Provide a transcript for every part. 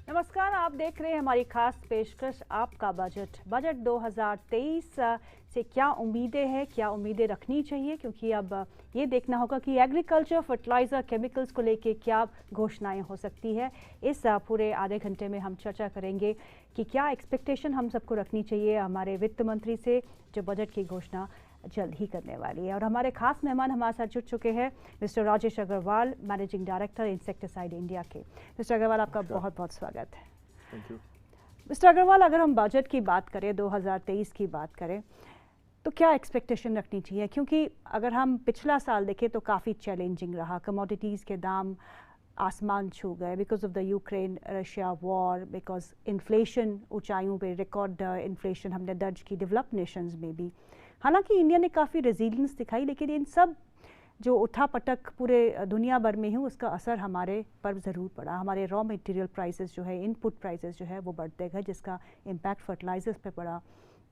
नमस्कार, आप देख रहे हैं हमारी खास पेशकश आपका बजट 2023 से क्या उम्मीदें हैं, क्या उम्मीदें रखनी चाहिए, क्योंकि अब ये देखना होगा कि एग्रीकल्चर, फर्टिलाइज़र, केमिकल्स को लेके क्या घोषणाएं हो सकती है। इस पूरे आधे घंटे में हम चर्चा करेंगे कि क्या एक्सपेक्टेशन हम सबको रखनी चाहिए हमारे वित्त मंत्री से, जो बजट की घोषणा जल्द ही करने वाली है। और हमारे खास मेहमान हमारे साथ जुड़ चुके हैं mister Rajesh Agarwal, managing director insecticide India के। मिस्टर अग्रवाल, आपका बहुत बहुत स्वागत है। Thank you. मिस्टर अग्रवाल, अगर हम बजट की बात करें, 2023 की बात करें, तो क्या एक्सपेक्टेशन रखनी चाहिए? क्योंकि अगर हम पिछला साल देखें तो काफ़ी चैलेंजिंग रहा। कमोडिटीज़ के दाम आसमान छू गए because of the Ukraine Russia war, because inflation ऊंचाइयों पे रिकॉर्ड इन्फ्लेशन हमने दर्ज की डेवलप्ड नेशंस में भी। हालांकि इंडिया ने काफ़ी रेजिलियंस दिखाई, लेकिन इन सब जो उठापटक पूरे दुनिया भर में है उसका असर हमारे पर ज़रूर पड़ा। हमारे रॉ मटेरियल प्राइसेस जो है, इनपुट प्राइसेस जो है वो बढ़ते गए, जिसका इम्पैक्ट फर्टिलाइजर्स पे पड़ा,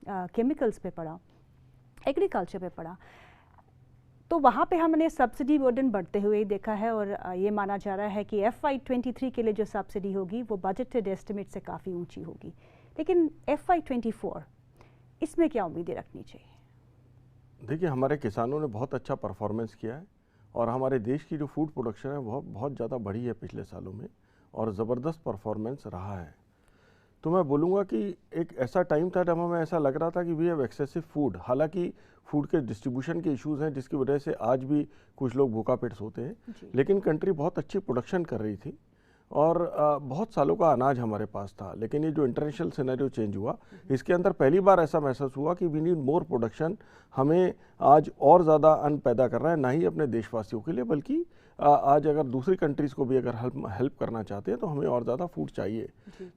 केमिकल्स पे पड़ा, एग्रीकल्चर पे पड़ा। तो वहाँ पे हमने सब्सिडी बर्डन बढ़ते हुए देखा है और ये माना जा रहा है कि FY23 के लिए जो सब्सिडी होगी वो बजटेड एस्टिमेट से काफ़ी ऊंची होगी। लेकिन FY24 इसमें क्या उम्मीदें रखनी चाहिए? देखिए, हमारे किसानों ने बहुत अच्छा परफॉर्मेंस किया है और हमारे देश की जो फूड प्रोडक्शन है वो बहुत ज़्यादा बढ़ी है पिछले सालों में और ज़बरदस्त परफॉर्मेंस रहा है। तो मैं बोलूँगा कि एक ऐसा टाइम था जब हमें ऐसा लग रहा था कि वी हैव एक्सेसिव फूड। हालांकि फूड के डिस्ट्रीब्यूशन के इश्यूज़ हैं जिसकी वजह से आज भी कुछ लोग भूखा पेट सोते हैं, लेकिन कंट्री बहुत अच्छी प्रोडक्शन कर रही थी और बहुत सालों का अनाज हमारे पास था। लेकिन ये जो इंटरनेशनल सिनेरियो चेंज हुआ, इसके अंदर पहली बार ऐसा महसूस हुआ कि वी नीड मोर प्रोडक्शन। हमें आज और ज़्यादा अन्न पैदा करना है, ना ही अपने देशवासियों के लिए बल्कि आज अगर दूसरी कंट्रीज़ को भी अगर हेल्प करना चाहते हैं तो हमें और ज़्यादा फूड चाहिए।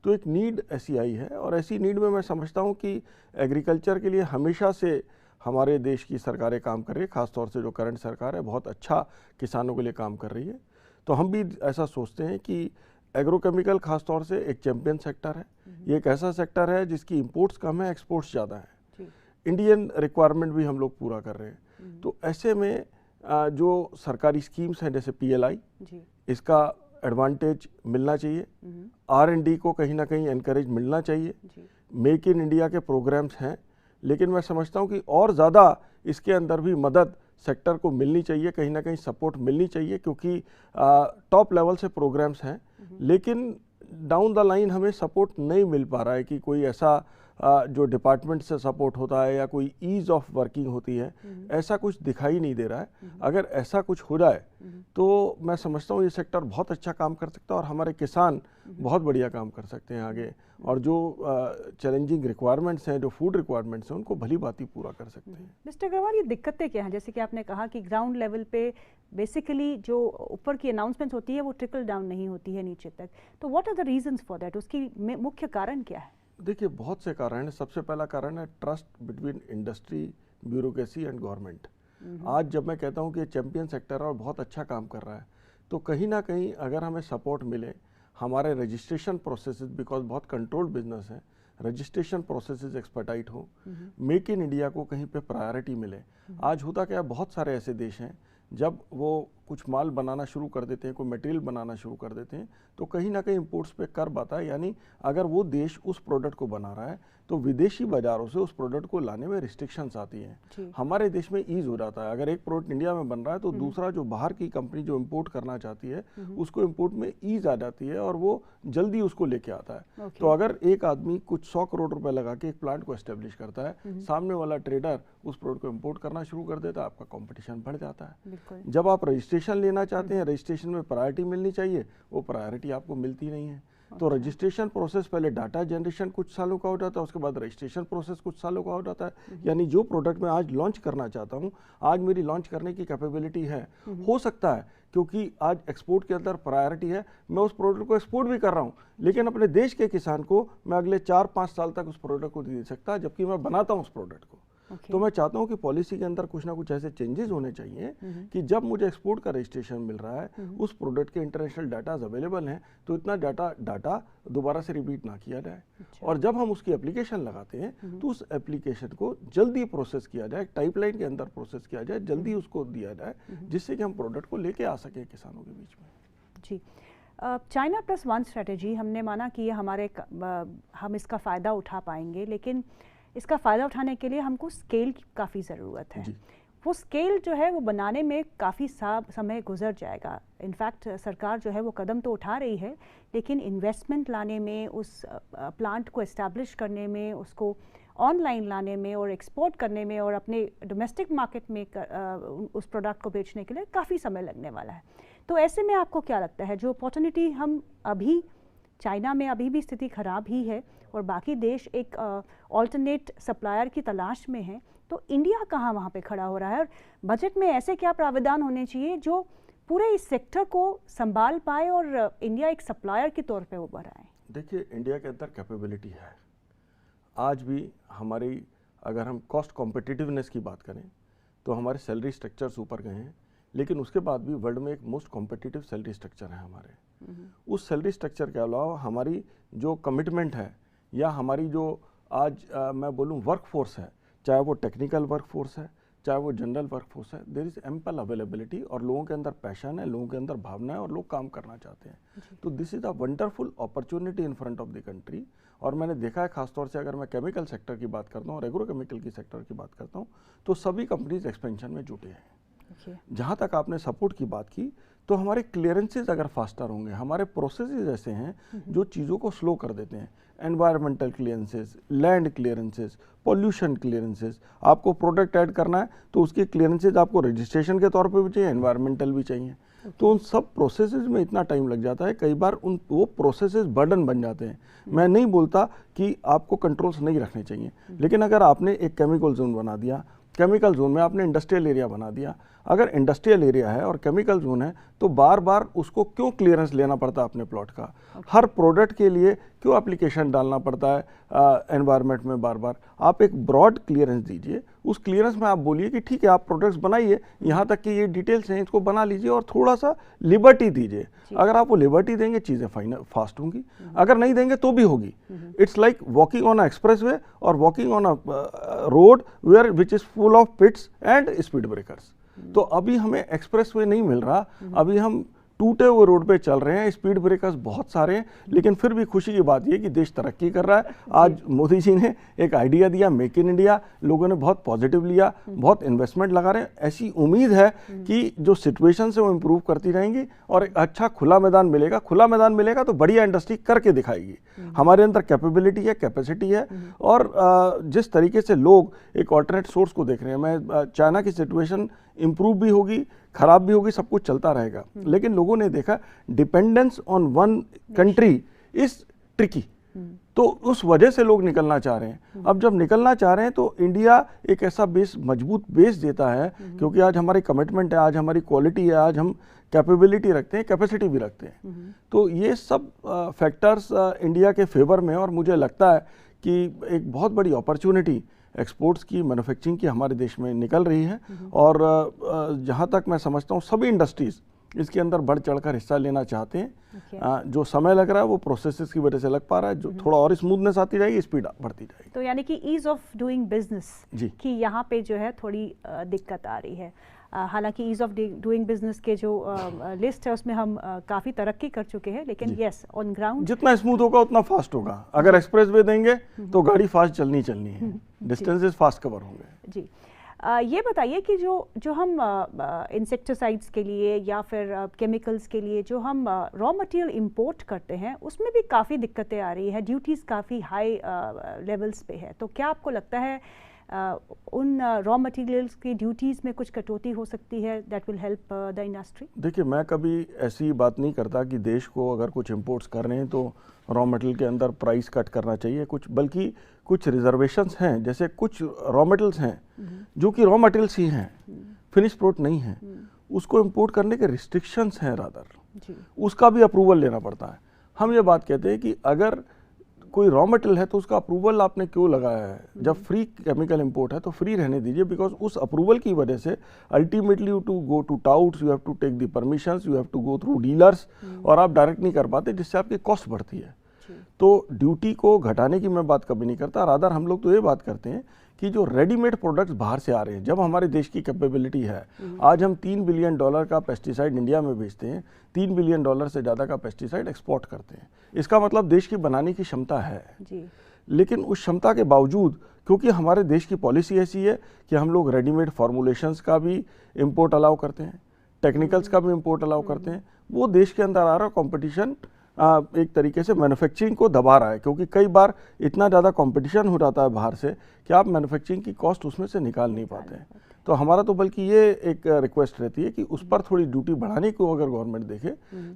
तो एक नीड ऐसी आई है और ऐसी नीड में मैं समझता हूँ कि एग्रीकल्चर के लिए हमेशा से हमारे देश की सरकारें काम कर रही है, ख़ासतौर से जो करंट सरकार है बहुत अच्छा किसानों के लिए काम कर रही है। तो हम भी ऐसा सोचते हैं कि एग्रोकेमिकल खासतौर से एक चैंपियन सेक्टर है। ये एक ऐसा सेक्टर है जिसकी इंपोर्ट्स कम है, एक्सपोर्ट्स ज़्यादा है। इंडियन रिक्वायरमेंट भी हम लोग पूरा कर रहे हैं। तो ऐसे में जो सरकारी स्कीम्स हैं जैसे PLI, इसका एडवांटेज मिलना चाहिए। R&D को कहीं ना कहीं एनकरेज मिलना चाहिए। मेक इन इंडिया के प्रोग्राम्स हैं, लेकिन मैं समझता हूँ कि और ज़्यादा इसके अंदर भी मदद सेक्टर को मिलनी चाहिए, कहीं ना कहीं सपोर्ट मिलनी चाहिए, क्योंकि टॉप लेवल से प्रोग्राम्स हैं लेकिन डाउन द लाइन हमें सपोर्ट नहीं मिल पा रहा है कि कोई ऐसा जो डिपार्टमेंट से सपोर्ट होता है या कोई ईज ऑफ वर्किंग होती है, ऐसा कुछ दिखाई नहीं दे रहा है। अगर ऐसा कुछ हो जाए तो मैं समझता हूँ ये सेक्टर बहुत अच्छा काम कर सकता है और हमारे किसान बहुत बढ़िया काम कर सकते हैं आगे, और जो चैलेंजिंग रिक्वायरमेंट्स हैं, जो फूड रिक्वायरमेंट्स हैं, उनको भली भांति पूरा कर सकते हैं। मिस्टर अग्रवाल, ये दिक्कतें क्या हैं? जैसे कि आपने कहा कि ग्राउंड लेवल पे बेसिकली जो ऊपर की अनाउंसमेंट होती है वो ट्रिकल डाउन नहीं होती है नीचे तक। तो what are the reasons for that? उसकी मुख्य कारण क्या है? देखिए, बहुत से कारण हैं। सबसे पहला कारण है trust between industry, bureaucracy and government. आज जब मैं कहता हूँ कि चैंपियन सेक्टर है और बहुत अच्छा काम कर रहा है, तो कहीं ना कहीं अगर हमें सपोर्ट मिले, हमारे रजिस्ट्रेशन प्रोसेसेस, बिकॉज बहुत कंट्रोल्ड बिजनेस है, रजिस्ट्रेशन प्रोसेसेस एक्सपर्टाइट हो, मेक इन इंडिया को कहीं पे प्रायोरिटी मिले। आज होता क्या है, बहुत सारे ऐसे देश हैं जब वो कुछ माल बनाना शुरू कर देते हैं, कोई मटेरियल बनाना शुरू कर देते हैं, तो कहीं ना कहीं इंपोर्ट्स पे कर आता है। यानी अगर वो देश उस प्रोडक्ट को बना रहा है तो विदेशी बाजारों से उस प्रोडक्ट को लाने में रिस्ट्रिक्शंस आती हैं। हमारे देश में ईज हो जाता है। अगर एक प्रोडक्ट इंडिया में बन रहा है तो दूसरा जो बाहर की कंपनी जो इंपोर्ट करना चाहती है उसको इंपोर्ट में ईज आ जाती है और वो जल्दी उसको लेके आता है। तो अगर एक आदमी कुछ 100 करोड़ रुपए लगा के एक प्लांट को एस्टेब्लिश करता है, सामने वाला ट्रेडर उस प्रोडक्ट को इंपोर्ट करना शुरू कर देता है, आपका कॉम्पिटिशन बढ़ जाता है। जब आप रजिस्ट्रेशन लेना चाहते हैं, रजिस्ट्रेशन में प्रायोरिटी मिलनी चाहिए, वो प्रायोरिटी आपको मिलती नहीं है। तो रजिस्ट्रेशन प्रोसेस पहले डाटा जनरेशन कुछ सालों का हो जाता है, उसके बाद रजिस्ट्रेशन प्रोसेस कुछ सालों का हो जाता है। यानी जो प्रोडक्ट मैं आज लॉन्च करना चाहता हूँ, आज मेरी लॉन्च करने की कैपेबिलिटी है, हो सकता है क्योंकि आज एक्सपोर्ट के अंदर प्रायोरिटी है, मैं उस प्रोडक्ट को एक्सपोर्ट भी कर रहा हूँ, लेकिन अपने देश के किसान को मैं अगले 4-5 साल तक उस प्रोडक्ट को दे सकता, जबकि मैं बनाता हूँ उस प्रोडक्ट को। तो मैं चाहता हूं कि पॉलिसी के अंदर कुछ ना कुछ ऐसे चेंजेस होने चाहिए कि जब मुझे एक्सपोर्ट का रजिस्ट्रेशन मिल रहा है, उस प्रोडक्ट के इंटरनेशनल डाटा अवेलेबल हैं, तो इतना डाटा दोबारा से रिपीट ना किया जाए। और जब हम उसकी एप्लीकेशन लगाते हैं तो उस एप्लीकेशन को जल्दी प्रोसेस किया जाए, टाइपलाइन के अंदर प्रोसेस किया जाए, जल्दी उसको दिया जाए, जिससे कि हम प्रोडक्ट को लेके आ सकें किसानों के बीच में। जी, चाइना प्लस वन स्ट्रेटजी हमने माना कि ये हम इसका फ़ायदा उठा पाएंगे, लेकिन इसका फ़ायदा उठाने के लिए हमको स्केल की काफ़ी ज़रूरत है। वो स्केल जो है वो बनाने में काफ़ी समय गुजर जाएगा। इनफैक्ट सरकार जो है वो कदम तो उठा रही है, लेकिन इन्वेस्टमेंट लाने में, उस प्लांट को इस्टेब्लिश करने में, उसको ऑनलाइन लाने में और एक्सपोर्ट करने में और अपने डोमेस्टिक मार्केट में उस प्रोडक्ट को बेचने के लिए काफ़ी समय लगने वाला है। तो ऐसे में आपको क्या लगता है, जो अपॉर्चुनिटी हम अभी चाइना में अभी भी स्थिति ख़राब ही है और बाकी देश एक ऑल्टरनेट सप्लायर की तलाश में है, तो इंडिया कहाँ वहाँ पे खड़ा हो रहा है? और बजट में ऐसे क्या प्रावधान होने चाहिए जो पूरे इस सेक्टर को संभाल पाए और इंडिया एक सप्लायर के तौर पे उभर आए? देखिए, इंडिया के अंदर कैपेबिलिटी है। आज भी हमारी, अगर हम कॉस्ट कॉम्पिटिटिवनेस की बात करें तो हमारे सैलरी स्ट्रक्चर्स ऊपर गए हैं, लेकिन उसके बाद भी वर्ल्ड में एक मोस्ट कॉम्पिटिटिव सैलरी स्ट्रक्चर है हमारे। उस सैलरी स्ट्रक्चर के अलावा हमारी जो कमिटमेंट है या हमारी जो आज मैं बोलूँ वर्कफोर्स है, चाहे वो टेक्निकल वर्कफोर्स है, चाहे वो जनरल वर्कफोर्स है, देयर इज़ एम्पल अवेलेबिलिटी और लोगों के अंदर पैशन है, लोगों के अंदर भावना है और लोग काम करना चाहते हैं। तो this is a wonderful opportunity in front of the country. और मैंने देखा है, खासतौर से अगर मैं केमिकल सेक्टर की बात करता हूँ और एग्रोकेमिकल की सेक्टर की बात करता हूँ, तो सभी कंपनीज एक्सपेंशन में जुटे हैं। जहाँ तक आपने सपोर्ट की बात की, तो हमारे क्लियरेंसेज अगर फास्टर होंगे, हमारे प्रोसेसेस ऐसे हैं जो चीज़ों को स्लो कर देते हैं। Environmental clearances, land clearances, pollution clearances, आपको प्रोडक्ट ऐड करना है तो उसकी क्लियरेंसेज आपको रजिस्ट्रेशन के तौर पे भी चाहिए, एनवायरमेंटल भी चाहिए। तो उन सब प्रोसेसेस में इतना टाइम लग जाता है, कई बार वो प्रोसेसेस बर्डन बन जाते हैं। मैं नहीं बोलता कि आपको कंट्रोल्स नहीं रखने चाहिए, लेकिन अगर आपने एक केमिकल जोन बना दिया, केमिकल जोन में आपने इंडस्ट्रियल एरिया बना दिया, अगर इंडस्ट्रियल एरिया है और केमिकल जोन है तो बार बार उसको क्यों क्लियरेंस लेना पड़ता है अपने प्लॉट का? हर प्रोडक्ट के लिए क्यों एप्लीकेशन डालना पड़ता है एनवायरनमेंट में बार बार? आप एक ब्रॉड क्लियरेंस दीजिए, उस क्लियरेंस में आप बोलिए कि ठीक है आप प्रोडक्ट्स बनाइए, यहाँ तक कि ये डिटेल्स हैं इसको बना लीजिए और थोड़ा सा लिबर्टी दीजिए। अगर आप वो लिबर्टी देंगे चीज़ें फास्ट होंगी, अगर नहीं देंगे तो भी होगी। It's like walking on a expressway और walking on a road where which is full of pits and speed breakers. तो अभी हमें एक्सप्रेस वे नहीं मिल रहा, अभी हम टूटे हुए रोड पे चल रहे हैं, स्पीड ब्रेकर्स बहुत सारे हैं, लेकिन फिर भी खुशी की बात यह कि देश तरक्की कर रहा है। आज मोदी जी ने एक आइडिया दिया, मेक इन इंडिया, लोगों ने बहुत पॉजिटिव लिया, बहुत इन्वेस्टमेंट लगा रहे हैं। ऐसी उम्मीद है कि जो सिचुएशन है वो इम्प्रूव करती रहेंगी और एक अच्छा खुला मैदान मिलेगा। खुला मैदान मिलेगा तो बढ़िया इंडस्ट्री करके दिखाएगी। हमारे अंदर कैपेबिलिटी है, कैपेसिटी है और जिस तरीके से लोग एक ऑल्टरनेट सोर्स को देख रहे हैं, मैं चाइना की सिचुएशन इम्प्रूव भी होगी, खराब भी होगी, सब कुछ चलता रहेगा, लेकिन लोगों ने देखा dependence on one country is tricky, तो उस वजह से लोग निकलना चाह रहे हैं। अब जब निकलना चाह रहे हैं तो इंडिया एक ऐसा बेस, मजबूत बेस देता है, क्योंकि आज हमारी कमिटमेंट है, आज हमारी क्वालिटी है, आज हम कैपेबिलिटी रखते हैं, कैपेसिटी भी रखते हैं। तो ये सब फैक्टर्स इंडिया के फेवर में, और मुझे लगता है कि एक बहुत बड़ी अपॉर्चुनिटी एक्सपोर्ट्स की, मैन्युफैक्चरिंग की हमारे देश में निकल रही है। और जहाँ तक मैं समझता हूँ सभी इंडस्ट्रीज़ इसके अंदर बढ़ चढ़कर हिस्सा लेना चाहते हैं। जो समय लग रहा है वो प्रोसेसेस की वजह से लग पा रहा है, जो थोड़ा और स्मूथनेस आती जाएगी, स्पीड बढ़ती जाएगी। तो यानी कि ईज ऑफ डूइंग बिजनेस की यहाँ पे जो है थोड़ी दिक्कत आ रही है। हालांकि ईज ऑफ डूइंग बिजनेस के जो लिस्ट है उसमें हम काफ़ी तरक्की कर चुके हैं, लेकिन यस ऑन ग्राउंड जितना स्मूथ होगा उतना फास्ट होगा। अगर एक्सप्रेस वे देंगे तो गाड़ी फास्ट चलनी है, डिस्टेंसेस फास्ट कवर होंगे। जी, ये बताइए कि जो हम इंसेक्टिसाइड्स के लिए या फिर केमिकल्स के लिए जो हम रॉ मटेरियल इंपोर्ट करते हैं उसमें भी काफ़ी दिक्कतें आ रही है, ड्यूटीज़ काफ़ी हाई लेवल्स पे है। तो क्या आपको लगता है उन रॉ मटेरियल्स की ड्यूटीज़ में कुछ कटौती हो सकती है that will help the industry? देखिए, मैं कभी ऐसी बात नहीं करता कि देश को अगर कुछ इंपोर्ट्स कर रहे हैं तो रॉ मटेरियल के अंदर प्राइस कट करना चाहिए, बल्कि कुछ रिजर्वेशंस हैं। जैसे कुछ रॉ मटेरियल्स हैं जो कि रॉ मटेरियल्स ही हैं, फिनिश प्रोडक्ट नहीं है, उसको इंपोर्ट करने के रिस्ट्रिक्शंस हैं रादर, उसका भी अप्रूवल लेना पड़ता है। हम ये बात कहते हैं कि अगर कोई रॉ मटेरियल है तो उसका अप्रूवल आपने क्यों लगाया है? जब फ्री केमिकल इंपोर्ट है तो फ्री रहने दीजिए, बिकॉज उस अप्रूवल की वजह से ultimately you to go to touts, you have to take the permissions, you have to go through dealers, और आप डायरेक्ट नहीं कर पाते, जिससे आपकी कॉस्ट बढ़ती है। तो ड्यूटी को घटाने की मैं बात कभी नहीं करता, रादर हम लोग तो ये बात करते हैं कि जो रेडीमेड प्रोडक्ट्स बाहर से आ रहे हैं, जब हमारे देश की कैपेबिलिटी है, आज हम $3 बिलियन का पेस्टिसाइड इंडिया में बेचते हैं, $3 बिलियन से ज़्यादा का पेस्टिसाइड एक्सपोर्ट करते हैं। इसका मतलब देश की बनाने की क्षमता है जी। लेकिन उस क्षमता के बावजूद, क्योंकि हमारे देश की पॉलिसी ऐसी है कि हम लोग रेडीमेड फॉर्मुलेशंस का भी इंपोर्ट अलाउ करते हैं, टेक्निकल्स का भी इंपोर्ट अलाउ करते हैं, वो देश के अंदर आ रहा कंपटीशन एक तरीके से मैन्युफैक्चरिंग को दबा रहा है, क्योंकि कई बार इतना ज़्यादा कंपटीशन हो जाता है बाहर से कि आप मैन्युफैक्चरिंग की कॉस्ट उसमें से निकाल नहीं पाते हैं। तो हमारा तो बल्कि ये एक रिक्वेस्ट रहती है कि उस पर थोड़ी ड्यूटी बढ़ाने को अगर गवर्नमेंट देखे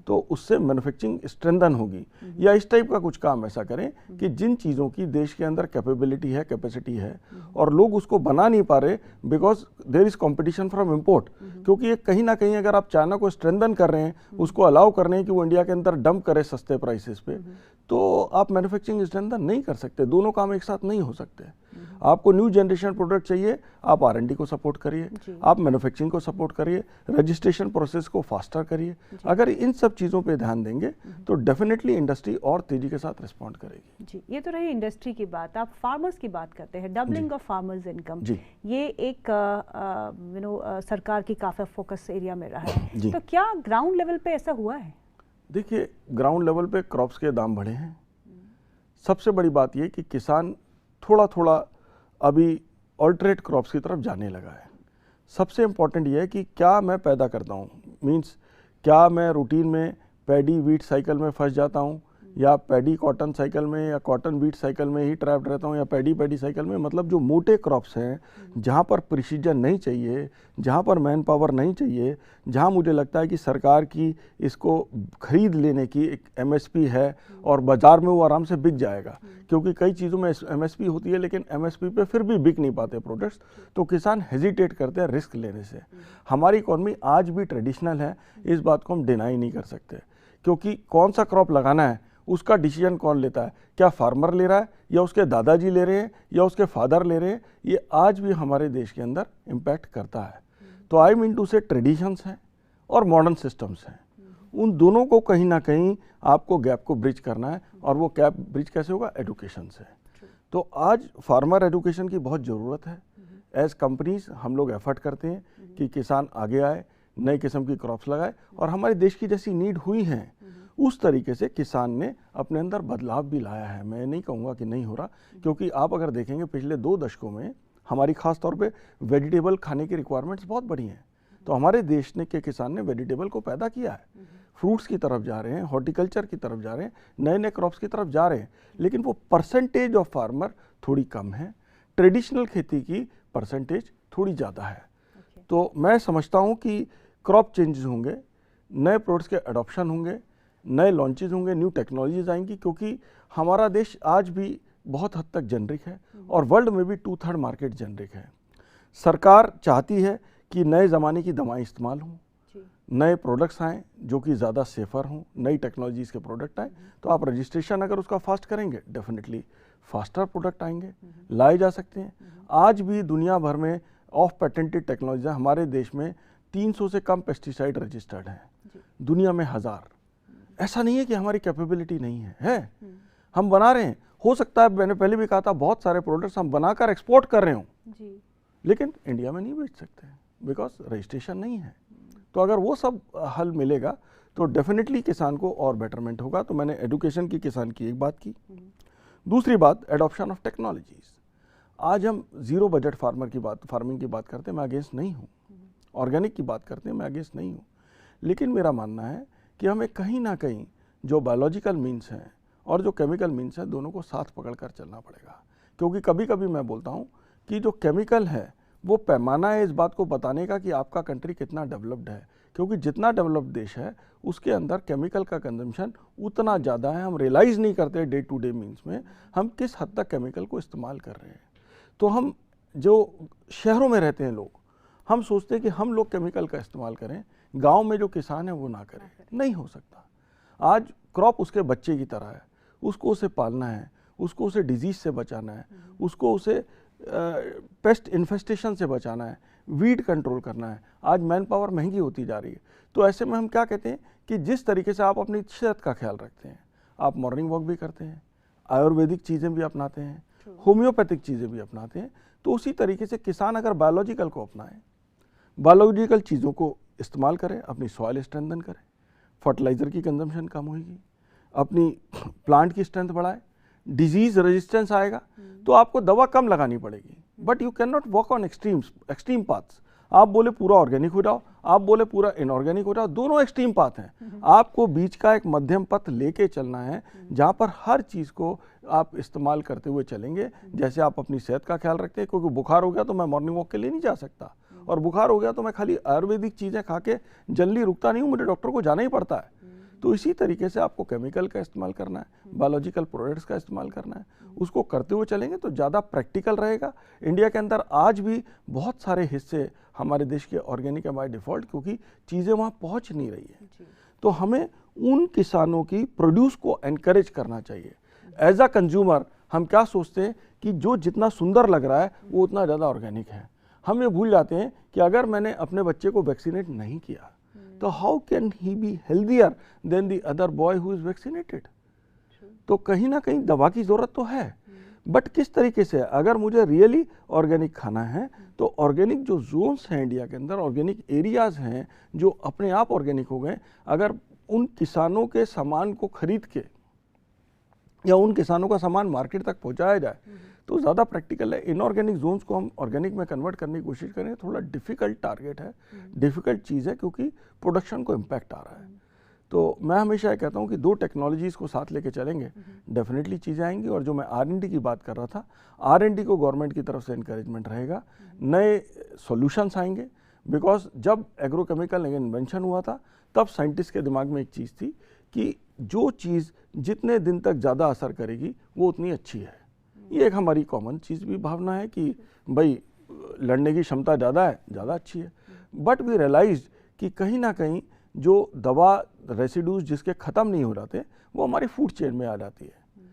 तो उससे मैन्युफैक्चरिंग स्ट्रेंथन होगी, या इस टाइप का कुछ काम ऐसा करें कि जिन चीज़ों की देश के अंदर कैपेबिलिटी है, कैपेसिटी है और लोग उसको बना नहीं पा रहे because there is competition from import, क्योंकि ये कहीं ना कहीं अगर आप चाइना को स्ट्रेंथन कर रहे हैं, उसको अलाउ कर रहे हैं कि वो इंडिया के अंदर डंप करे सस्ते प्राइसेस पे, तो आप मैन्युफैक्चरिंग स्ट्रेंथन नहीं कर सकते। दोनों काम एक साथ नहीं हो सकते। आपको न्यू जनरेशन प्रोडक्ट चाहिए, आप R&D को सपोर्ट करिए, आप मैन्युफैक्चरिंग को सपोर्ट करिए, रजिस्ट्रेशन प्रोसेस को फास्टर करिए। अगर इन सब चीज़ों पे ध्यान देंगे तो डेफिनेटली इंडस्ट्री और तेजी के साथ रिस्पॉन्ड करेगी जी। ये तो रही इंडस्ट्री की बात। आप फार्मर्स की बात करते हैं, डबलिंग ऑफ फार्मर्स इनकम, ये एक सरकार की काफ़ी फोकस एरिया में रहा है, तो क्या ग्राउंड लेवल पे ऐसा हुआ है? देखिए, ग्राउंड लेवल पे क्रॉप्स के दाम बढ़े हैं। सबसे बड़ी बात ये कि किसान थोड़ा थोड़ा अभी ऑल्टरेट क्रॉप्स की तरफ जाने लगा है। सबसे इम्पॉर्टेंट ये है कि क्या मैं पैदा करता हूँ, मींस क्या मैं रूटीन में पैडी वीट साइकिल में फंस जाता हूँ, या पैडी कॉटन साइकिल में या कॉटन वीट साइकिल में ही ट्रैप्ड रहता हूँ, या पैडी साइकिल में। मतलब जो मोटे क्रॉप्स हैं, जहाँ पर प्रिसीजन नहीं चाहिए, जहाँ पर मैन पावर नहीं चाहिए, जहाँ मुझे लगता है कि सरकार की इसको खरीद लेने की एक MSP है और बाज़ार में वो आराम से बिक जाएगा, क्योंकि कई चीज़ों में MSP होती है लेकिन MSP पे फिर भी बिक नहीं पाते प्रोडक्ट्स, तो किसान हेजिटेट करते हैं रिस्क लेने से। हमारी इकॉनमी आज भी ट्रेडिशनल है, इस बात को हम डिनाई नहीं कर सकते, क्योंकि कौन सा क्रॉप लगाना है उसका डिसीजन कौन लेता है? क्या फार्मर ले रहा है, या उसके दादाजी ले रहे हैं, या उसके फादर ले रहे हैं? ये आज भी हमारे देश के अंदर इम्पैक्ट करता है। तो आई मीन टू से ट्रेडिशंस हैं और मॉडर्न सिस्टम्स हैं, उन दोनों को कहीं ना कहीं आपको गैप को ब्रिज करना है, और वो गैप ब्रिज कैसे होगा? एडुकेशन से। तो आज फार्मर एडुकेशन की बहुत ज़रूरत है। एज कंपनीज हम लोग एफर्ट करते हैं कि किसान आगे आए, नई किस्म की क्रॉप्स लगाए, और हमारे देश की जैसी नीड हुई है उस तरीके से किसान ने अपने अंदर बदलाव भी लाया है। मैं नहीं कहूँगा कि नहीं हो रहा, क्योंकि आप अगर देखेंगे पिछले 2 दशकों में हमारी खास तौर पे वेजिटेबल खाने की रिक्वायरमेंट्स बहुत बढ़ी हैं, तो हमारे देश ने के किसान ने वेजिटेबल को पैदा किया है, फ्रूट्स की तरफ जा रहे हैं, हॉर्टिकल्चर की तरफ जा रहे हैं, नए नए क्रॉप्स की तरफ जा रहे हैं, लेकिन वो परसेंटेज ऑफ फार्मर थोड़ी कम है, ट्रेडिशनल खेती की परसेंटेज थोड़ी ज़्यादा है। तो मैं समझता हूँ कि क्रॉप चेंजेस होंगे, नए प्रोडक्ट्स के अडॉप्शन होंगे, नए लॉन्चेज होंगे, न्यू टेक्नोलॉजीज आएंगी, क्योंकि हमारा देश आज भी बहुत हद तक जेनरिक है और वर्ल्ड में भी 2/3 मार्केट जेनरिक है। सरकार चाहती है कि नए ज़माने की दवाएं इस्तेमाल हों, नए प्रोडक्ट्स आएँ जो कि ज़्यादा सेफ़र हों, नई टेक्नोलॉजीज़ के प्रोडक्ट आएँ, तो आप रजिस्ट्रेशन अगर उसका फास्ट करेंगे डेफिनेटली फास्टर प्रोडक्ट आएंगे, लाए जा सकते हैं। आज भी दुनिया भर में ऑफ पेटेंटेड टेक्नोलॉजी, हमारे देश में 300 से कम पेस्टिसाइड रजिस्टर्ड हैं, दुनिया में 1000। ऐसा नहीं है कि हमारी कैपेबिलिटी नहीं है, हम बना रहे हैं। हो सकता है, मैंने पहले भी कहा था, बहुत सारे प्रोडक्ट्स हम बनाकर एक्सपोर्ट कर रहे हों, लेकिन इंडिया में नहीं बेच सकते बिकॉज रजिस्ट्रेशन नहीं है। तो अगर वो सब हल मिलेगा तो डेफिनेटली किसान को और बेटरमेंट होगा। तो मैंने एडुकेशन की, किसान की एक बात की। दूसरी बात, एडॉप्शन ऑफ टेक्नोलॉजीज। आज हम जीरो बजट फार्मिंग की बात करते हैं, मैं अगेंस्ट नहीं हूँ। ऑर्गेनिक की बात करते हैं, मैं अगेंस्ट नहीं हूँ, लेकिन मेरा मानना है कि हमें कहीं ना कहीं जो बायोलॉजिकल मीन्स हैं और जो केमिकल मीन्स हैं, दोनों को साथ पकड़कर चलना पड़ेगा। क्योंकि कभी कभी मैं बोलता हूँ कि जो केमिकल है वो पैमाना है इस बात को बताने का कि आपका कंट्री कितना डेवलप्ड है, क्योंकि जितना डेवलप्ड देश है उसके अंदर केमिकल का कंजम्पशन उतना ज़्यादा है। हम रियलाइज़ नहीं करते डे टू डे मीन्स में हम किस हद तक केमिकल को इस्तेमाल कर रहे हैं। तो हम जो शहरों में रहते हैं लोग, हम सोचते हैं कि हम लोग केमिकल का इस्तेमाल करें, गांव में जो किसान है वो ना करें। नहीं हो सकता। आज क्रॉप उसके बच्चे की तरह है, उसको उसे पालना है, उसको उसे डिजीज़ से बचाना है, उसको उसे पेस्ट इन्फेस्टेशन से बचाना है, वीड कंट्रोल करना है। आज मैन पावर महंगी होती जा रही है, तो ऐसे में हम क्या कहते हैं कि जिस तरीके से आप अपनी सेहत का ख्याल रखते हैं, आप मॉर्निंग वॉक भी करते हैं, आयुर्वेदिक चीज़ें भी अपनाते हैं, होम्योपैथिक चीज़ें भी अपनाते हैं। तो उसी तरीके से किसान अगर बायोलॉजिकल को अपनाएं, बायोलॉजिकल चीज़ों को इस्तेमाल करें, अपनी सॉइल स्ट्रेंथन करें, फर्टिलाइज़र की कंजम्पशन कम होगी, अपनी प्लांट की स्ट्रेंथ बढ़ाए, डिजीज रेजिस्टेंस आएगा, तो आपको दवा कम लगानी पड़ेगी। But you can not walk on extreme paths. आप बोले पूरा ऑर्गेनिक हो जाओ, आप बोले पूरा इनऑर्गेनिक हो जाओ, दोनों एक्सट्रीम पाथ हैं। आपको बीच का एक मध्यम पथ लेके चलना है, जहाँ पर हर चीज़ को आप इस्तेमाल करते हुए चलेंगे। जैसे आप अपनी सेहत का ख्याल रखते हैं, क्योंकि बुखार हो गया तो मैं मॉर्निंग वॉक के लिए नहीं जा सकता, और बुखार हो गया तो मैं खाली आयुर्वेदिक चीज़ें खा के जल्दी रुकता नहीं हूँ, मुझे डॉक्टर को जाना ही पड़ता है। तो इसी तरीके से आपको केमिकल का इस्तेमाल करना है, बायोलॉजिकल प्रोडक्ट्स का इस्तेमाल करना है, उसको करते हुए चलेंगे तो ज़्यादा प्रैक्टिकल रहेगा। इंडिया के अंदर आज भी बहुत सारे हिस्से हमारे देश के ऑर्गेनिक है बाय डिफ़ॉल्ट, क्योंकि चीज़ें वहाँ पहुँच नहीं रही है। तो हमें उन किसानों की प्रोड्यूस को एनकरेज करना चाहिए। एज अ कंज्यूमर हम क्या सोचते हैं कि जो जितना सुंदर लग रहा है वो उतना ज़्यादा ऑर्गेनिक है। हम ये भूल जाते हैं कि अगर मैंने अपने बच्चे को वैक्सीनेट नहीं किया तो how can he be healthier than the other boy who is vaccinated. तो कहीं ना कहीं दवा की ज़रूरत तो है, बट किस तरीके से, अगर मुझे रियली ऑर्गेनिक खाना है तो ऑर्गेनिक जो जोन्स हैं इंडिया के अंदर, ऑर्गेनिक एरियाज़ हैं जो अपने आप ऑर्गेनिक हो गए, अगर उन किसानों के सामान को खरीद के या उन किसानों का सामान मार्केट तक पहुंचाया जाए तो ज़्यादा प्रैक्टिकल है। इनऑर्गेनिक जोन्स को हम ऑर्गेनिक में कन्वर्ट करने की कोशिश करें, थोड़ा डिफ़िकल्ट टारगेट है, डिफ़िकल्ट चीज़ है, क्योंकि प्रोडक्शन को इम्पैक्ट आ रहा है। तो मैं हमेशा ये कहता हूँ कि दो टेक्नोलॉजीज़ को साथ लेके चलेंगे, डेफिनेटली चीज़ें आएंगी। और जो मैं R&D की बात कर रहा था, R&D को गवर्नमेंट की तरफ से इनकरेजमेंट रहेगा, नए सॉल्यूशंस आएंगे। बिकॉज जब एग्रोकेमिकल इन्वेंशन हुआ था तब साइंटिस्ट के दिमाग में एक चीज़ थी कि जो चीज़ जितने दिन तक ज़्यादा असर करेगी वो उतनी अच्छी है। ये एक हमारी कॉमन चीज़ भी भावना है कि भाई लड़ने की क्षमता ज़्यादा है, ज़्यादा अच्छी है। बट वी रियलाइज कि कहीं ना कहीं जो दवा रेसिड्यूज जिसके ख़त्म नहीं हो जाते वो हमारी फूड चेन में आ जाती है।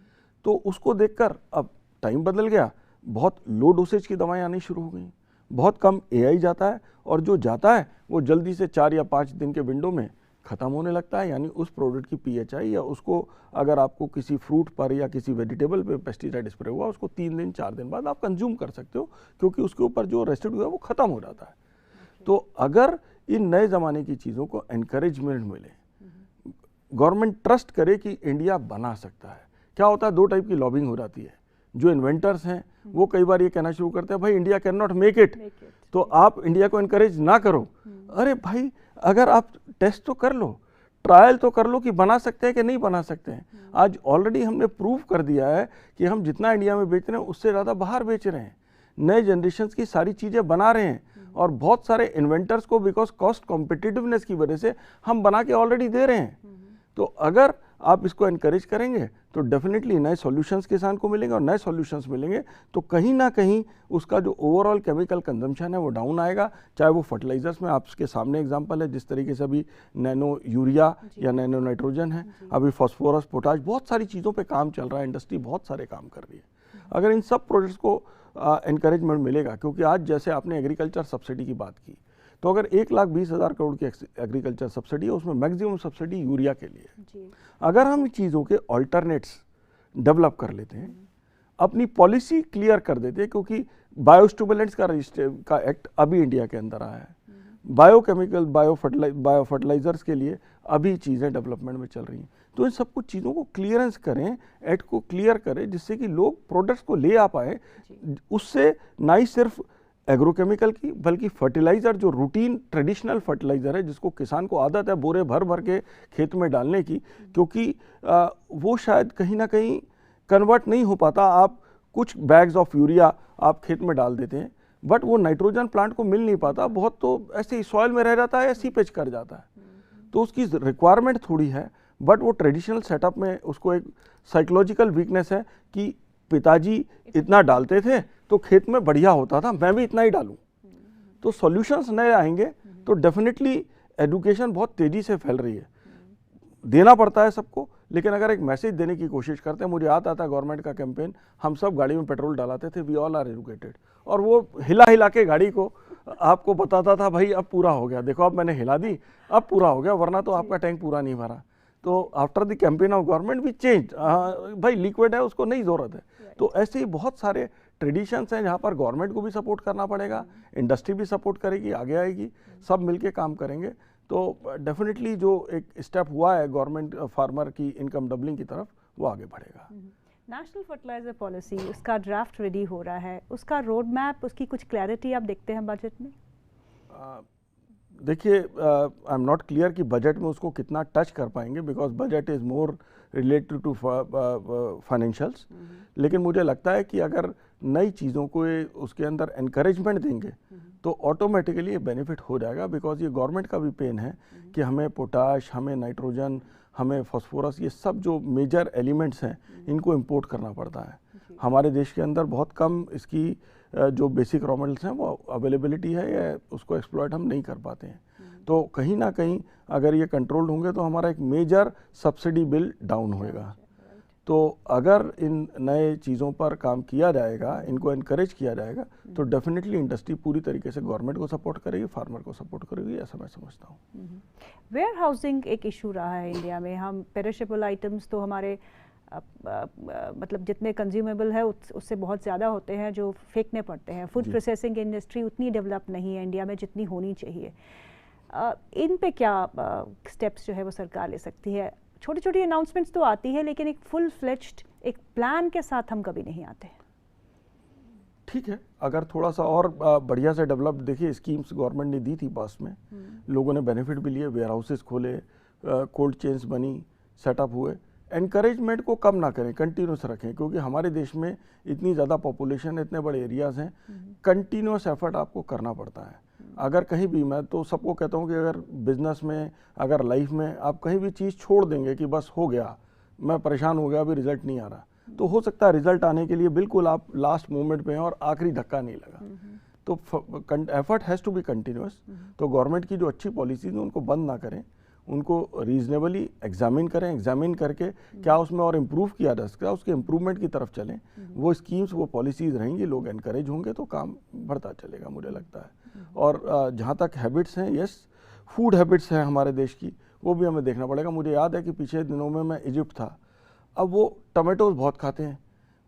तो उसको देखकर अब टाइम बदल गया, बहुत लो डोसेज की दवाएं आनी शुरू हो गई, बहुत कम AI जाता है, और जो जाता है वो जल्दी से 4 या 5 दिन के विंडो में ख़त्म होने लगता है। यानी उस प्रोडक्ट की PHI या उसको अगर आपको किसी फ्रूट पर या किसी वेजिटेबल पे पेस्टिसाइड स्प्रे हुआ, उसको 3 दिन 4 दिन बाद आप कंज्यूम कर सकते हो, क्योंकि उसके ऊपर जो रेसिड्यू है वो ख़त्म हो जाता है। तो अगर इन नए ज़माने की चीज़ों को एनकरेजमेंट मिले, गवर्नमेंट ट्रस्ट करे कि इंडिया बना सकता है। क्या होता है, 2 टाइप की लॉबिंग हो जाती है। जो इन्वेंटर्स हैं वो कई बार ये कहना शुरू करते हैं भाई India can not make it, तो आप इंडिया को इनकरेज ना करो। अरे भाई, अगर आप टेस्ट तो कर लो, ट्रायल तो कर लो कि बना सकते हैं कि नहीं बना सकते हैं। आज ऑलरेडी हमने प्रूव कर दिया है कि हम जितना इंडिया में बेच रहे हैं उससे ज़्यादा बाहर बेच रहे हैं। नए जनरेशन की सारी चीज़ें बना रहे हैं, और बहुत सारे इन्वेंटर्स को बिकॉज कॉस्ट कॉम्पिटिटिवनेस की वजह से हम बना के ऑलरेडी दे रहे हैं। तो अगर आप इसको एनकरेज करेंगे तो डेफिनेटली नए सॉल्यूशंस किसान को मिलेंगे, और नए सॉल्यूशंस मिलेंगे तो कहीं ना कहीं उसका जो ओवरऑल केमिकल कंजम्पशन है वो डाउन आएगा। चाहे वो फर्टिलाइजर्स में आपके सामने एग्जांपल है, जिस तरीके से अभी नैनो यूरिया या नैनो नाइट्रोजन है, अभी फॉस्फोरस, पोटाश, बहुत सारी चीज़ों पे काम चल रहा है, इंडस्ट्री बहुत सारे काम कर रही है। अगर इन सब प्रोजेक्ट्स को एनकरेजमेंट मिलेगा, क्योंकि आज जैसे आपने एग्रीकल्चर सब्सिडी की बात की, तो अगर 1,20,000 करोड़ की एग्रीकल्चर सब्सिडी है, उसमें मैक्सिमम सब्सिडी यूरिया के लिए है। अगर हम चीज़ों के ऑल्टरनेट्स डेवलप कर लेते हैं, अपनी पॉलिसी क्लियर कर देते हैं, क्योंकि बायोस्टिमुलेंट्स का एक्ट अभी इंडिया के अंदर आया है, बायोकेमिकल बायो फर्टिलाइजर्स के लिए अभी चीज़ें डेवलपमेंट में चल रही हैं। तो इन सब कुछ चीज़ों को क्लियरेंस करें, एक्ट को क्लियर करें, जिससे कि लोग प्रोडक्ट्स को ले आ पाए। उससे ना ही सिर्फ एग्रोकेमिकल की बल्कि फर्टिलाइज़र, जो रूटीन ट्रेडिशनल फर्टिलाइज़र है, जिसको किसान को आदत है बोरे भर भर के खेत में डालने की, क्योंकि वो शायद कहीं ना कहीं कन्वर्ट नहीं हो पाता। आप कुछ बैग्स ऑफ यूरिया आप खेत में डाल देते हैं, बट वो नाइट्रोजन प्लांट को मिल नहीं पाता, बहुत तो ऐसे ही सॉइल में रह जाता है या सीपेज कर जाता है। तो उसकी रिक्वायरमेंट थोड़ी है, बट वो ट्रेडिशनल सेटअप में उसको एक साइकोलॉजिकल वीकनेस है कि पिताजी इतना डालते थे तो खेत में बढ़िया होता था, मैं भी इतना ही डालूं। तो सॉल्यूशंस नए आएंगे तो डेफिनेटली एजुकेशन बहुत तेज़ी से फैल रही है, देना पड़ता है सबको, लेकिन अगर एक मैसेज देने की कोशिश करते हैं, मुझे याद आता है गवर्नमेंट का कैंपेन, हम सब गाड़ी में पेट्रोल डालाते थे, वी ऑल आर एजुकेटेड, और वो हिला हिला के गाड़ी को आपको बताता था भाई अब पूरा हो गया, देखो अब मैंने हिला दी, अब पूरा हो गया, वरना तो आपका टैंक पूरा नहीं भरा। तो after the campaign of government भी चेंज, भाई लिक्विड है उसको नहीं ज़रूरत है। तो ऐसे ही बहुत सारे ट्रेडिशंस हैं जहाँ पर गवर्नमेंट को भी सपोर्ट करना पड़ेगा, इंडस्ट्री भी सपोर्ट करेगी, आगे आएगी, सब मिलके काम करेंगे। तो डेफिनेटली जो एक स्टेप हुआ है गवर्नमेंट फार्मर की इनकम डबलिंग की तरफ, वो आगे बढ़ेगा। नेशनल फर्टिलाइजर पॉलिसी, उसका ड्राफ्ट रेडी हो रहा है, उसका रोड मैप, उसकी कुछ क्लैरिटी आप देखते हैं बजट में? देखिए, आई एम नॉट क्लियर कि बजट में उसको कितना टच कर पाएंगे, because budget is more related to financials. लेकिन मुझे लगता है कि अगर नई चीज़ों को उसके अंदर एनकरेजमेंट देंगे तो ऑटोमेटिकली ये बेनिफिट हो जाएगा, बिकॉज ये गवर्नमेंट का भी पेन है कि हमें पोटाश, हमें नाइट्रोजन, हमें फास्फोरस, ये सब जो मेजर एलिमेंट्स हैं इनको इंपोर्ट करना पड़ता है। हमारे देश के अंदर बहुत कम इसकी जो बेसिक रॉ मटेरियल्स हैं वो अवेलेबिलिटी है, या उसको एक्सप्लॉयट हम नहीं कर पाते हैं। तो कहीं ना कहीं अगर ये कंट्रोल्ड होंगे तो हमारा एक मेजर सब्सिडी बिल डाउन होएगा। तो अगर इन नए चीज़ों पर काम किया जाएगा, इनको इनकरेज किया जाएगा, तो डेफिनेटली इंडस्ट्री पूरी तरीके से गवर्नमेंट को सपोर्ट करेगी, फार्मर को सपोर्ट करेगी, ऐसा मैं समझता हूँ। वेयर हाउसिंग एक इशू रहा है इंडिया में। हम पेरिशेबल आइटम्स तो हमारे मतलब जितने कंज्यूमेबल है उससे बहुत ज़्यादा होते हैं जो फेंकने पड़ते हैं। फूड प्रोसेसिंग इंडस्ट्री उतनी डेवलप नहीं है इंडिया में जितनी होनी चाहिए। इन पे क्या स्टेप्स जो है वो सरकार ले सकती है? छोटी छोटी अनाउंसमेंट्स तो आती है, लेकिन एक फुल फ्लेज्ड एक प्लान के साथ हम कभी नहीं आते। ठीक है, अगर थोड़ा सा और बढ़िया से डेवलप, देखिए स्कीम्स गवर्नमेंट ने दी थी पास में, लोगों ने बेनिफिट भी लिए, वेयर हाउसेस खोले, कोल्ड चेन्स बनी, सेटअप हुए। एनकरेजमेंट को कम ना करें, कंटिन्यूस रखें, क्योंकि हमारे देश में इतनी ज़्यादा पॉपुलेशन, इतने बड़े एरियाज़ हैं, कंटिन्यूस एफर्ट आपको करना पड़ता है। अगर कहीं भी, मैं तो सबको कहता हूँ कि अगर बिजनेस में, अगर लाइफ में आप कहीं भी चीज़ छोड़ देंगे कि बस हो गया, मैं परेशान हो गया, अभी रिजल्ट नहीं आ रहा, तो हो सकता है रिजल्ट आने के लिए बिल्कुल आप लास्ट मोमेंट पे हैं और आखिरी धक्का नहीं लगा। तो effort has to be continuous. तो गवर्नमेंट की जो अच्छी पॉलिसीज हैं उनको बंद ना करें, उनको रीजनेबली एग्जामिन करें, एग्जामिन करके क्या उसमें और इम्प्रूव किया जा सकता है, उसके इम्प्रूवमेंट की तरफ चलें। वो स्कीम्स, वो पॉलिसीज़ रहेंगी, लोग एनकरेज होंगे तो काम बढ़ता चलेगा, मुझे लगता है। और जहाँ तक हैबिट्स हैं, यस, फूड हैबिट्स हैं हमारे देश की, वो भी हमें देखना पड़ेगा। मुझे याद है कि पिछले दिनों में मैं इजिप्ट था, अब वो टमाटोज बहुत खाते हैं,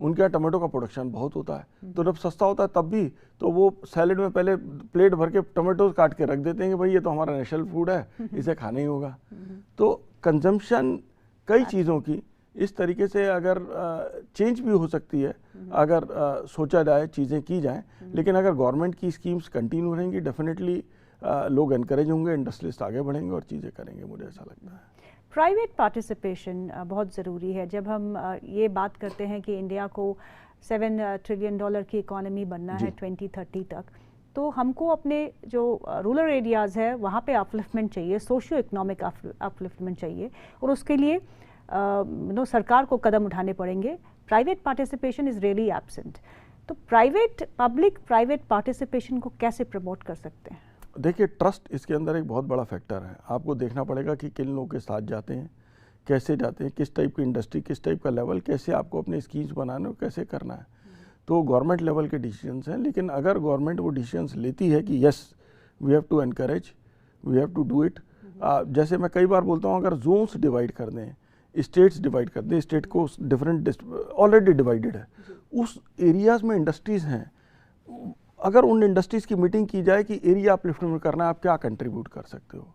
उनके यहाँ टमाटो का प्रोडक्शन बहुत होता है, तो जब सस्ता होता है तब भी तो वो सैलेड में पहले प्लेट भर के टमाटोज काट के रख देते हैं कि भाई ये तो हमारा नेशनल फूड है, इसे खाना ही होगा। तो कंजम्पशन कई चीज़ों की इस तरीके से अगर चेंज भी हो सकती है, अगर सोचा जाए, चीज़ें की जाएँ। लेकिन अगर गवर्नमेंट की स्कीम्स कंटिन्यू रहेंगी, डेफिनेटली लोग एनकरेज होंगे, इंडस्ट्रियलिस्ट आगे बढ़ेंगे और चीज़ें करेंगे, मुझे ऐसा लगता है। प्राइवेट पार्टिसिपेशन बहुत ज़रूरी है। जब हम ये बात करते हैं कि इंडिया को $7 ट्रिलियन की इकॉनमी बनना है 2030 तक, तो हमको अपने जो रूरल एरियाज़ है वहाँ पे अपलिफ्टमेंट चाहिए, सोशियो इकोनॉमिक अपलिफ्टमेंट चाहिए, और उसके लिए सरकार को कदम उठाने पड़ेंगे। Private participation is really absent. तो पब्लिक प्राइवेट पार्टिसिपेशन को कैसे प्रमोट कर सकते हैं? देखिए, ट्रस्ट इसके अंदर एक बहुत बड़ा फैक्टर है। आपको देखना पड़ेगा कि किन लोगों के साथ जाते हैं, कैसे जाते हैं, किस टाइप की इंडस्ट्री, किस टाइप का लेवल, कैसे आपको अपने स्कीम्स बनाने और कैसे करना है। तो गवर्नमेंट लेवल के डिसीजंस हैं, लेकिन अगर गवर्नमेंट वो डिसीजंस लेती है कि yes we have to encourage, we have to do it. जैसे मैं कई बार बोलता हूँ, अगर जोन्स डिवाइड कर दें, स्टेट्स डिवाइड कर दें, स्टेट को डिफरेंट ऑलरेडी डिवाइडेड है, उस एरियाज़ में इंडस्ट्रीज़ हैं, अगर उन इंडस्ट्रीज़ की मीटिंग की जाए कि एरिया अपलिफ्टमेंट करना है, आप क्या कंट्रीब्यूट कर सकते हो,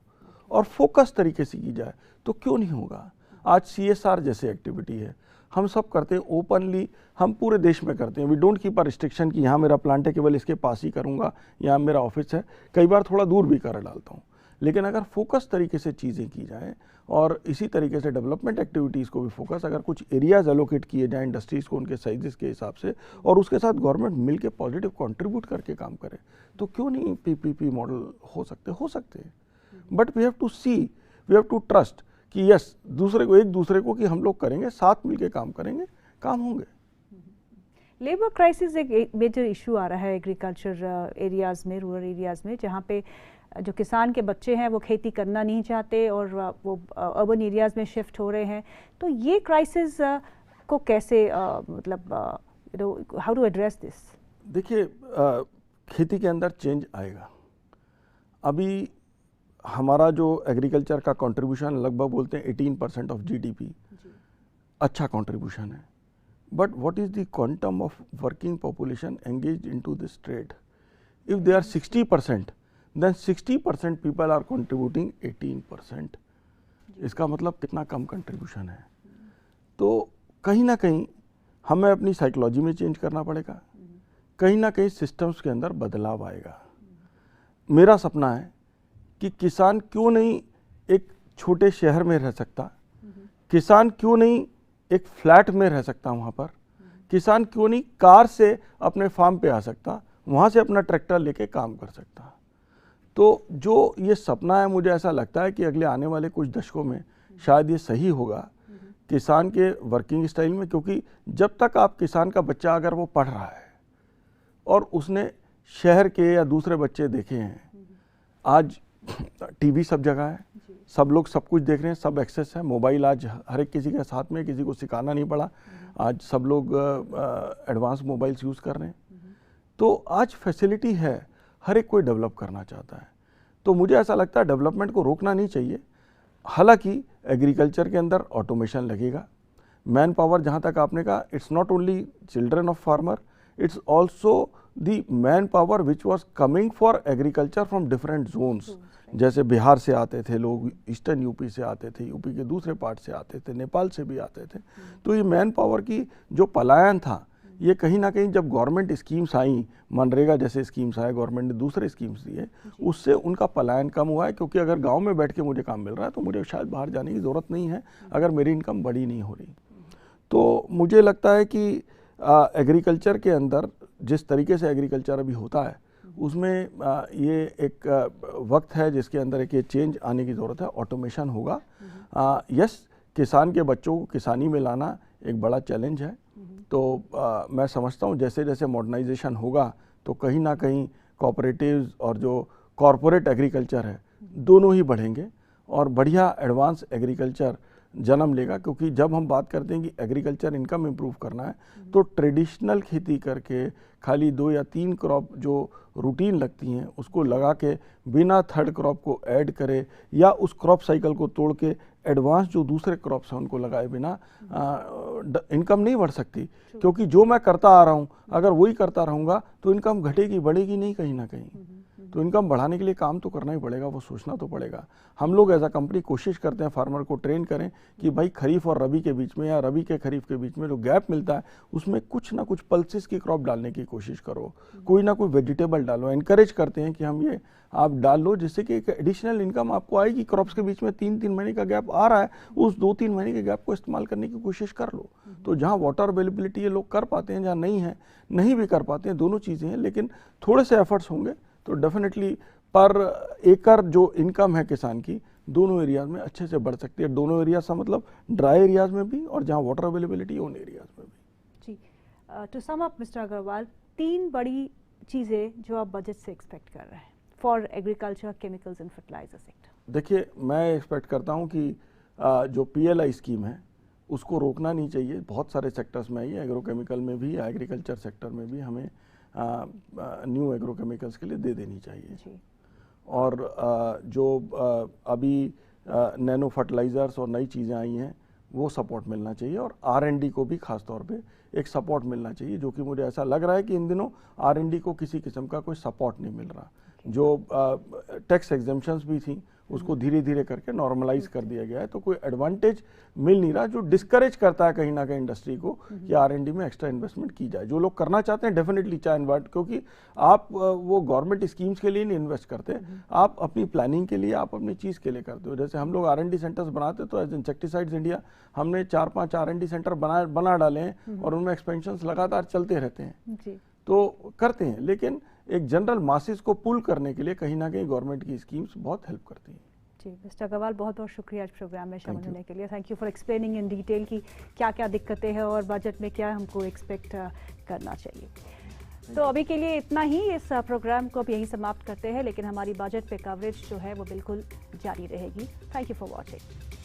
और फोकस तरीके से की जाए, तो क्यों नहीं होगा। आज CSR जैसे एक्टिविटी है, हम सब करते हैं ओपनली, हम पूरे देश में करते हैं। We don't keep a restriction कि यहाँ मेरा प्लांट है, केवल इसके पास ही करूँगा, यहाँ मेरा ऑफिस है, कई बार थोड़ा दूर भी कर डालता हूँ। लेकिन अगर फोकस तरीके से चीज़ें की जाएँ और इसी तरीके से डेवलपमेंट एक्टिविटीज़ को भी फोकस, अगर कुछ एरियाज़ एलोकेट किए जाएँ इंडस्ट्रीज़ को उनके साइजेस के हिसाब से, और उसके साथ गवर्नमेंट मिलके पॉजिटिव कंट्रीब्यूट करके काम करे, तो क्यों नहीं PPP मॉडल हो सकते हैं। But we have to see, we have to trust कि यस, एक दूसरे को कि हम लोग करेंगे, साथ मिलके काम करेंगे, काम होंगे। लेबर क्राइसिस एक मेजर इशू आ रहा है एग्रीकल्चर एरियाज़ में, रूरल एरियाज़ में, जहाँ पे जो किसान के बच्चे हैं वो खेती करना नहीं चाहते और वो अर्बन एरियाज़ में शिफ्ट हो रहे हैं। तो ये क्राइसिस को कैसे मतलब हाउ टू एड्रेस दिस? देखिए, खेती के अंदर चेंज आएगा। अभी हमारा जो एग्रीकल्चर का कंट्रीब्यूशन लगभग बोलते हैं 18% ऑफ जीडीपी, अच्छा कंट्रीब्यूशन है, but what is the quantum of working population engaged into this trade? If they are 60%, then 60% people are contributing 18%। इसका मतलब कितना कम कंट्रीब्यूशन है। तो कहीं ना कहीं हमें अपनी साइकोलॉजी में चेंज करना पड़ेगा, कहीं ना कहीं सिस्टम्स के अंदर बदलाव आएगा। मेरा सपना है कि किसान क्यों नहीं एक छोटे शहर में रह सकता, किसान क्यों नहीं एक फ्लैट में रह सकता, वहाँ पर किसान क्यों नहीं कार से अपने फार्म पे आ सकता, वहाँ से अपना ट्रैक्टर लेके काम कर सकता। तो जो ये सपना है, मुझे ऐसा लगता है कि अगले आने वाले कुछ दशकों में शायद ये सही होगा किसान के वर्किंग स्टाइल में, क्योंकि जब तक आप किसान का बच्चा अगर वो पढ़ रहा है और उसने शहर के या दूसरे बच्चे देखे हैं, आज टीवी सब जगह है, सब लोग सब कुछ देख रहे हैं, सब एक्सेस है, मोबाइल आज हर एक किसी के साथ में, किसी को सिखाना नहीं पड़ा, आज सब लोग एडवांस मोबाइल्स यूज़ कर रहे हैं। तो आज फैसिलिटी है, हर एक कोई डेवलप करना चाहता है। तो मुझे ऐसा लगता है डेवलपमेंट को रोकना नहीं चाहिए। हालांकि एग्रीकल्चर के अंदर ऑटोमेशन लगेगा, मैन पावर, जहाँ तक आपने कहा, it's not only children of farmer, it's also the man power which was coming for agriculture from different zones. जैसे बिहार से आते थे लोग, ईस्टर्न यूपी से आते थे, यूपी के दूसरे पार्ट से आते थे, नेपाल से भी आते थे। तो ये मैन पावर की जो पलायन था, ये कहीं ना कहीं जब गवर्नमेंट स्कीम्स आई, मनरेगा जैसे स्कीम्स आए, गवर्नमेंट ने दूसरे स्कीम्स दिए, उससे उनका पलायन कम हुआ है। क्योंकि अगर गांव में बैठ के मुझे काम मिल रहा है तो मुझे शायद बाहर जाने की ज़रूरत नहीं है, अगर मेरी इनकम बड़ी नहीं हो रही। तो मुझे लगता है कि एग्रीकल्चर के अंदर जिस तरीके से एग्रीकल्चर अभी होता है, उसमें ये एक वक्त है जिसके अंदर एक ये चेंज आने की ज़रूरत है, ऑटोमेशन होगा। यस, किसान के बच्चों को किसानी में लाना एक बड़ा चैलेंज है। तो मैं समझता हूँ जैसे जैसे मॉडर्नाइजेशन होगा तो कहीं ना कहीं कोऑपरेटिव्स और जो कॉरपोरेट एग्रीकल्चर है, दोनों ही बढ़ेंगे और बढ़िया एडवांस एग्रीकल्चर जन्म लेगा। क्योंकि जब हम बात करते हैं कि एग्रीकल्चर इनकम इम्प्रूव करना है, तो ट्रेडिशनल खेती करके खाली 2 या 3 क्रॉप जो रूटीन लगती हैं उसको लगा के बिना थर्ड क्रॉप को ऐड करे या उस क्रॉप साइकिल को तोड़ के एडवांस जो दूसरे क्रॉप्स हैं उनको लगाए बिना इनकम नहीं बढ़ सकती। क्योंकि जो मैं करता आ रहा हूँ, अगर वही करता रहूँगा तो इनकम घटेगी, बढ़ेगी नहीं कहीं ना कहीं। तो इनकम बढ़ाने के लिए काम तो करना ही पड़ेगा, वो सोचना तो पड़ेगा। हम लोग एज अ कंपनी कोशिश करते हैं फार्मर को ट्रेन करें कि भाई खरीफ और रबी के बीच में या रबी के खरीफ के बीच में जो गैप मिलता है उसमें कुछ ना कुछ पल्सेस की क्रॉप डालने की कोशिश करो, कोई ना कोई वेजिटेबल डालो। एनकरेज करते हैं कि हम ये आप डाल लो, जिससे कि एक एडिशनल इनकम आपको आएगी। क्रॉप्स के बीच में 3-3 महीने का गैप आ रहा है, उस 2-3 महीने के गैप को इस्तेमाल करने की कोशिश कर लो। तो जहाँ वाटर अवेलेबिलिटी ये लोग कर पाते हैं, जहाँ नहीं है नहीं भी कर पाते हैं, दोनों चीज़ें हैं, लेकिन थोड़े से एफर्ट्स होंगे तो डेफिनेटली पर एकड़ जो इनकम है किसान की दोनों एरियाज में अच्छे से बढ़ सकती है। दोनों एरियाज का मतलब ड्राई एरियाज में भी और जहाँ वाटर अवेलेबिलिटी है उन एरियाज में भी। जी, to sum up mister Agarwal, 3 बड़ी चीज़ें जो आप बजट से एक्सपेक्ट कर रहे हैं for agriculture, chemicals and fertiliser sector. देखिए, मैं एक्सपेक्ट करता हूँ कि जो PLI स्कीम है उसको रोकना नहीं चाहिए। बहुत सारे सेक्टर्स में आई है, एग्रोकेमिकल में भी, एग्रीकल्चर सेक्टर में भी हमें न्यू एग्रोकेमिकल्स के लिए दे देनी चाहिए जी। और जो अभी नैनो फर्टिलाइज़र्स और नई चीज़ें आई हैं वो सपोर्ट मिलना चाहिए। और R&D को भी ख़ास तौर पे एक सपोर्ट मिलना चाहिए, जो कि मुझे ऐसा लग रहा है कि इन दिनों R&D को किसी किस्म का कोई सपोर्ट नहीं मिल रहा। जो टैक्स एग्जेम्पशंस भी थी उसको धीरे धीरे करके नॉर्मलाइज कर दिया गया है, तो कोई एडवांटेज मिल नहीं रहा, जो डिस्करेज करता है कहीं ना कहीं इंडस्ट्री को कि R&D में एक्स्ट्रा इन्वेस्टमेंट की जाए। जो लोग करना चाहते हैं डेफिनेटली चाहे इन्वर्ट, क्योंकि आप वो गवर्नमेंट स्कीम्स के लिए नहीं इन्वेस्ट करते, आप अपनी प्लानिंग के लिए, आप अपनी चीज़ के लिए करते हो। जैसे हम लोग R&D सेंटर्स बनाते तो एज इंसेक्टिसाइड्स इंडिया हमने 4-5 R&D सेंटर बना डाले हैं और उनमें एक्सपेंशंस लगातार चलते रहते हैं, तो करते हैं। लेकिन एक जनरल मासेस को पुल करने के लिए कहीं ना कहीं गवर्नमेंट की स्कीम्स बहुत हेल्प करती हैं। जी, मिस्टर अग्रवाल, बहुत बहुत शुक्रिया आज प्रोग्राम में शामिल होने के लिए। Thank you for explaining in detail कि क्या क्या दिक्कतें हैं और बजट में क्या हमको एक्सपेक्ट करना चाहिए। तो अभी के लिए इतना ही, इस प्रोग्राम को अब यहीं समाप्त करते हैं, लेकिन हमारी बजट पे कवरेज जो है वो बिल्कुल जारी रहेगी। Thank you for watching.